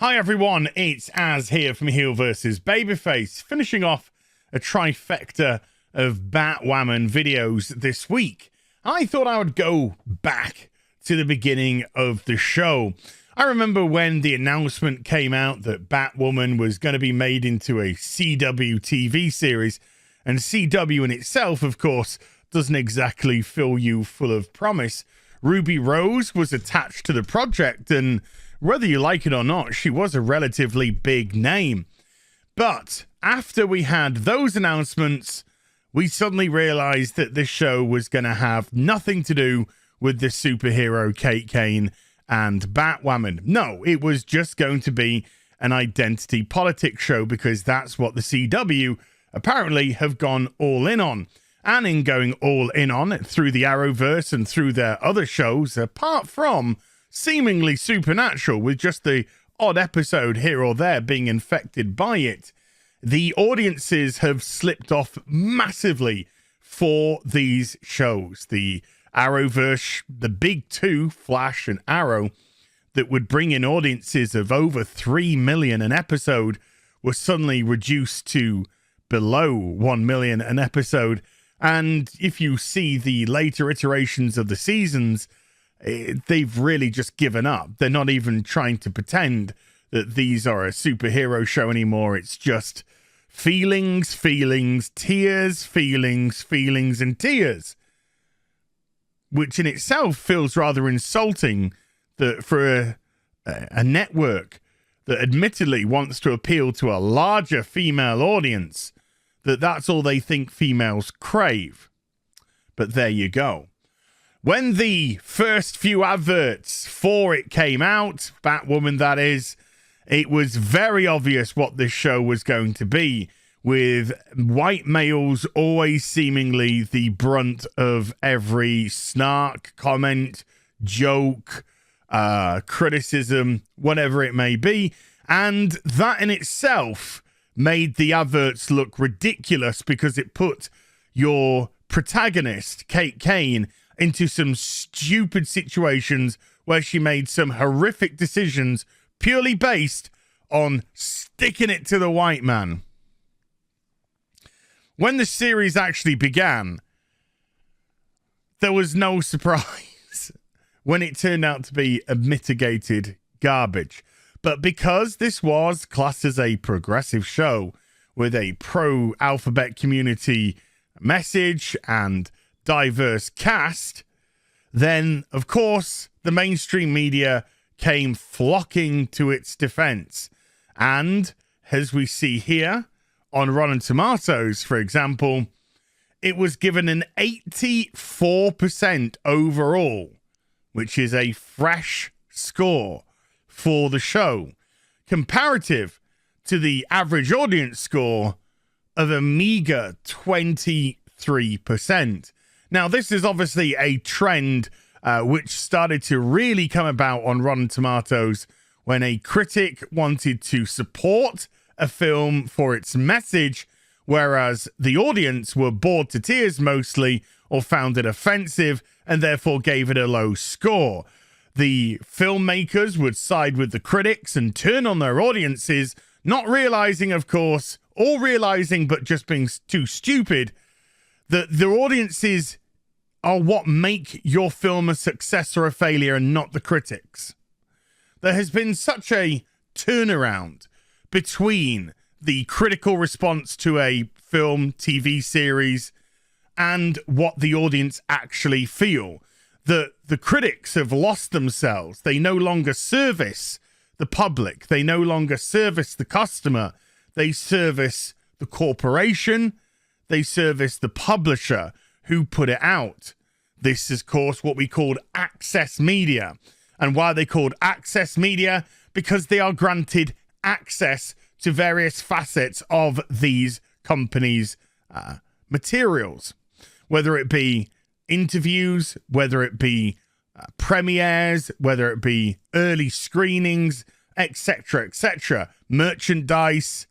Hi everyone, it's Az here from HeelvsBabyface, finishing off a trifecta of Batwoman videos this week. I thought I would go back to the beginning of the show. I remember when the announcement came out that Batwoman was going to be made into a CW TV series, and CW in itself, of course, doesn't exactly fill you full of promise. Ruby Rose was attached to the project, and whether you like it or not, she was a relatively big name. But after we had those announcements, we suddenly realized that this show was going to have nothing to do with the superhero Kate Kane and Batwoman. No, it was just going to be an identity politics show, because that's what the CW apparently have gone all in on. And in going all in on it through the Arrowverse and through their other shows, apart from seemingly Supernatural, with just the odd episode here or there being infected by it, the audiences have slipped off massively for these shows. The Arrowverse, the big two, Flash and Arrow, that would bring in audiences of over 3 million an episode, were suddenly reduced to below 1 million an episode. And if you see the later iterations of the seasons, they've really just given up. They're not even trying to pretend that these are a superhero show anymore. It's just feelings, tears, feelings, and tears. Which in itself feels rather insulting that for a network that admittedly wants to appeal to a larger female audience, that's all they think females crave. But there you go. When the first few adverts for it came out, Batwoman that is, it was very obvious what this show was going to be, with white males always seemingly the brunt of every snark, comment, joke, criticism, whatever it may be. And that in itself made the adverts look ridiculous, because it put your protagonist, Kate Kane, into some stupid situations where she made some horrific decisions purely based on sticking it to the white man. When the series actually began, there was no surprise when it turned out to be a mitigated garbage. But because this was classed as a progressive show with a pro-alphabet community message and diverse cast, then, of course, the mainstream media came flocking to its defense. And, as we see here, on Rotten Tomatoes, for example, it was given an 84% overall, which is a fresh score for the show, comparative to the average audience score of a meager 23%. Now, this is obviously a trend which started to really come about on Rotten Tomatoes when a critic wanted to support a film for its message, whereas the audience were bored to tears mostly, or found it offensive, and therefore gave it a low score. The filmmakers would side with the critics and turn on their audiences, not realizing, of course, or realizing but just being too stupid, that the audiences are what make your film a success or a failure, and not the critics. There has been such a turnaround between the critical response to a film, TV series, and what the audience actually feel. The critics have lost themselves. They no longer service the public. They no longer service the customer. They service the corporation. They service the publisher who put it out. This is, of course, what we called access media. And why are they called access media? Because they are granted access to various facets of these companies' materials, whether it be interviews, whether it be premieres, whether it be early screenings, etc., merchandise,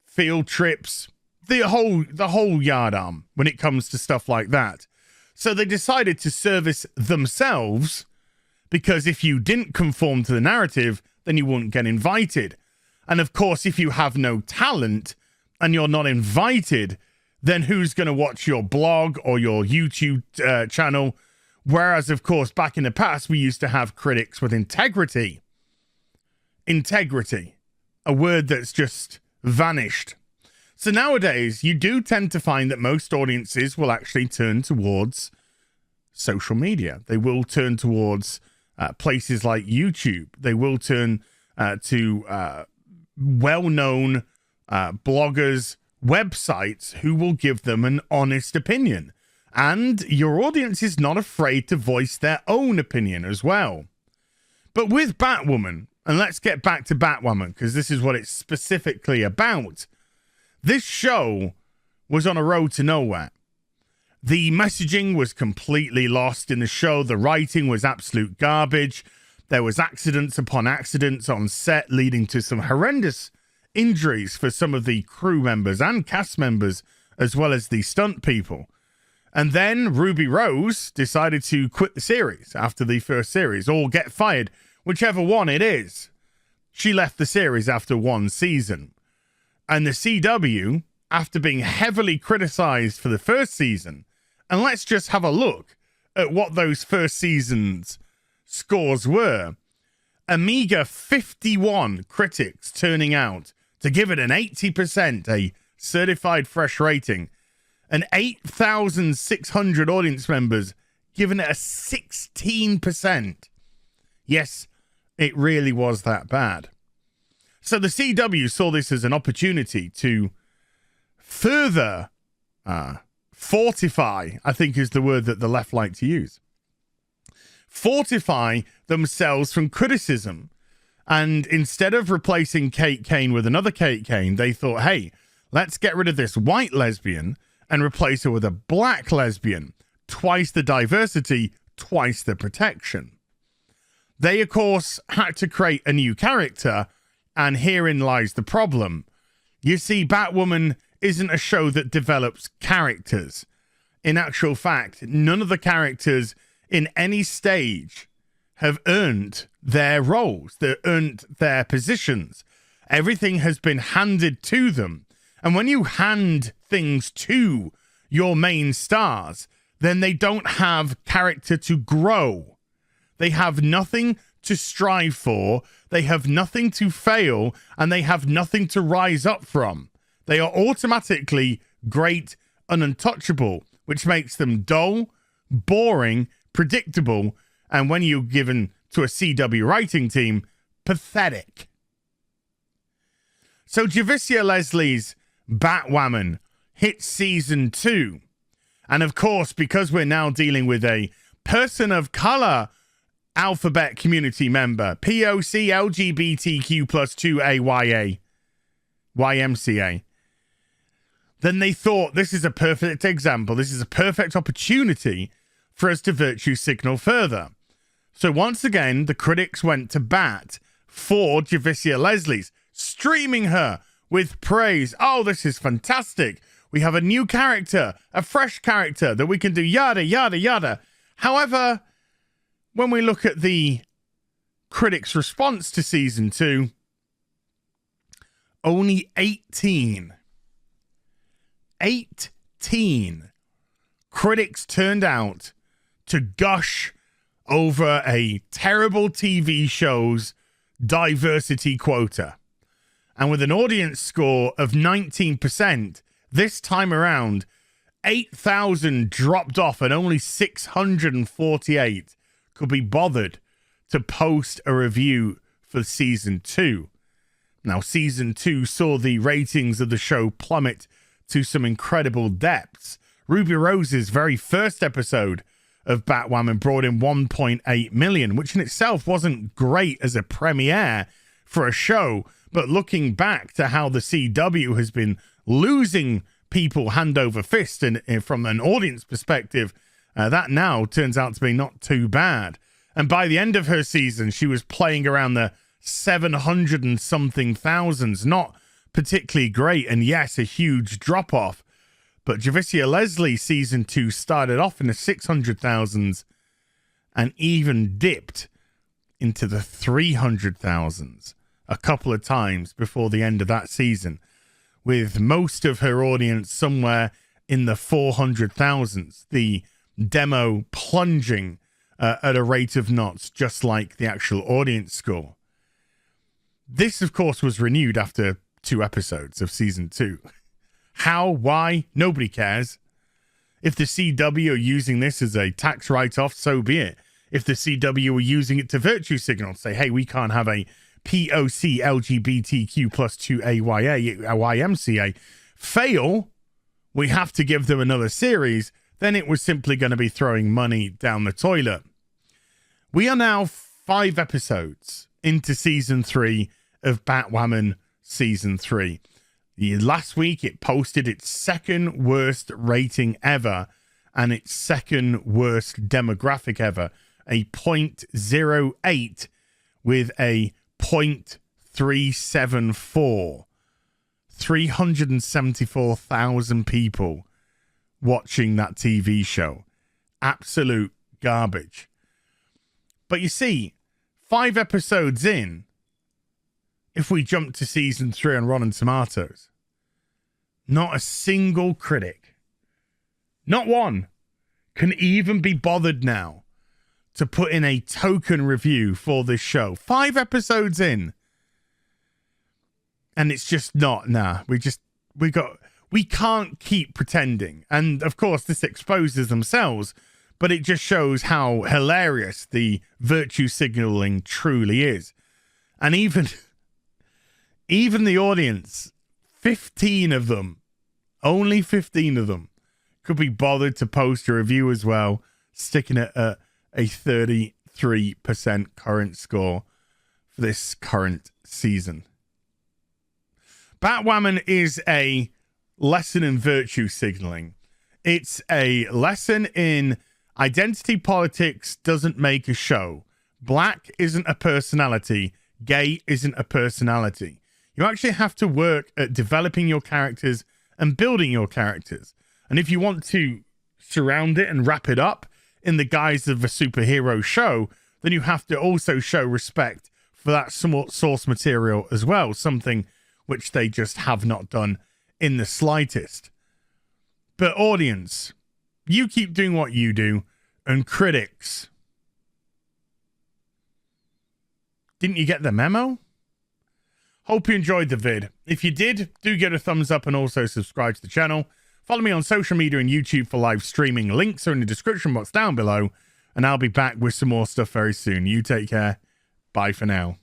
field trips, the whole yardarm when it comes to stuff like that. So they decided to service themselves, because if you didn't conform to the narrative, then you wouldn't get invited. And of course, if you have no talent and you're not invited, then who's going to watch your blog or your YouTube channel? Whereas, of course, back in the past, we used to have critics with integrity. Integrity, a word that's just vanished. So nowadays, you do tend to find that most audiences will actually turn towards social media. They will turn towards places like YouTube. They will turn to well-known bloggers, websites who will give them an honest opinion. And your audience is not afraid to voice their own opinion as well. But with Batwoman, and let's get back to Batwoman, because this is what it's specifically about. This show was on a road to nowhere. The messaging was completely lost in the show. The writing was absolute garbage. There was accidents upon accidents on set, leading to some horrendous injuries for some of the crew members and cast members, as well as the stunt people. And then Ruby Rose decided to quit the series after the first series, or get fired, whichever one it is. She left the series after one season. And the CW, after being heavily criticized for the first season, and let's just have a look at what those first seasons' scores were. A meager 51 critics turning out to give it an 80%, a certified fresh rating, and 8,600 audience members giving it a 16%. Yes, it really was that bad. So the CW saw this as an opportunity to further fortify, I think is the word that the left like to use, fortify themselves from criticism. And instead of replacing Kate Kane with another Kate Kane, they thought, hey, let's get rid of this white lesbian and replace her with a black lesbian. Twice the diversity, twice the protection. They, of course, had to create a new character, and herein lies the problem. You see, Batwoman isn't a show that develops characters. In actual fact, none of the characters in any stage have earned their roles. They've earned their positions. Everything has been handed to them. And when you hand things to your main stars, then they don't have character to grow. They have nothing to strive for. They have nothing to fail, and they have nothing to rise up from. They are automatically great and untouchable, which makes them dull, boring, predictable, and when you're given to a CW writing team, pathetic. So Javicia Leslie's Batwoman hit season 2. And of course, because we're now dealing with a person of color alphabet community member, POC LGBTQ plus 2AYA, YMCA, then they thought this is a perfect example. This is a perfect opportunity for us to virtue signal further. So once again, the critics went to bat for Javicia Leslie's, streaming her with praise. Oh, this is fantastic. We have a new character, a fresh character that we can do yada, yada, yada. However, when we look at the critics' response to season 2, only 18 critics turned out to gush over a terrible TV show's diversity quota. And with an audience score of 19%, this time around, 8,000 dropped off and only 648 could be bothered to post a review for season 2. Now, season 2 saw the ratings of the show plummet to some incredible depths. Ruby Rose's very first episode of Batwoman brought in 1.8 million, which in itself wasn't great as a premiere for a show. But looking back to how the CW has been losing people hand over fist, and from an audience perspective, that now turns out to be not too bad. And by the end of her season, she was playing around the 700 and something thousands, not particularly great. And yes, a huge drop off. But Javicia Leslie season 2 started off in the 600,000s and even dipped into the 300,000s a couple of times before the end of that season, with most of her audience somewhere in the 400,000s. The demo plunging at a rate of knots, just like the actual audience score. This, of course, was renewed after 2 episodes of season 2. How? Why? Nobody cares. If the CW are using this as a tax write-off, so be it. If the CW were using it to virtue signal, say, hey, we can't have a POC LGBTQ plus 2AYA, YMCA fail, we have to give them another series, then it was simply going to be throwing money down the toilet. We are now 5 episodes into season 3 of Batwoman season 3. Last week, it posted its 2nd worst rating ever and its 2nd worst demographic ever, a 0.08 with a 0.374. 374,000 people watching that TV show. Absolute garbage. But you see, 5 episodes in, if we jump to season 3 on Rotten Tomatoes, not a single critic, not one, can even be bothered now to put in a token review for this show. 5 episodes in. And it's just not, we can't keep pretending. And of course, this exposes themselves, but it just shows how hilarious the virtue signaling truly is. And even the audience, 15 of them, only 15 of them, could be bothered to post a review as well, sticking it at a 33% current score for this current season. Batwoman is a lesson in virtue signaling. It's a lesson in identity politics doesn't make a show. Black isn't a personality. Gay isn't a personality. You actually have to work at developing your characters and building your characters. And if you want to surround it and wrap it up in the guise of a superhero show, then you have to also show respect for that somewhat source material as well, something which they just have not done in the slightest. But audience, you keep doing what you do, and critics, didn't you get the memo? Hope you enjoyed the vid. If you did, do give it a thumbs up and also subscribe to the channel. Follow me on social media and YouTube for live streaming. Links are in the description box down below, and I'll be back with some more stuff very soon. You take care. Bye for now.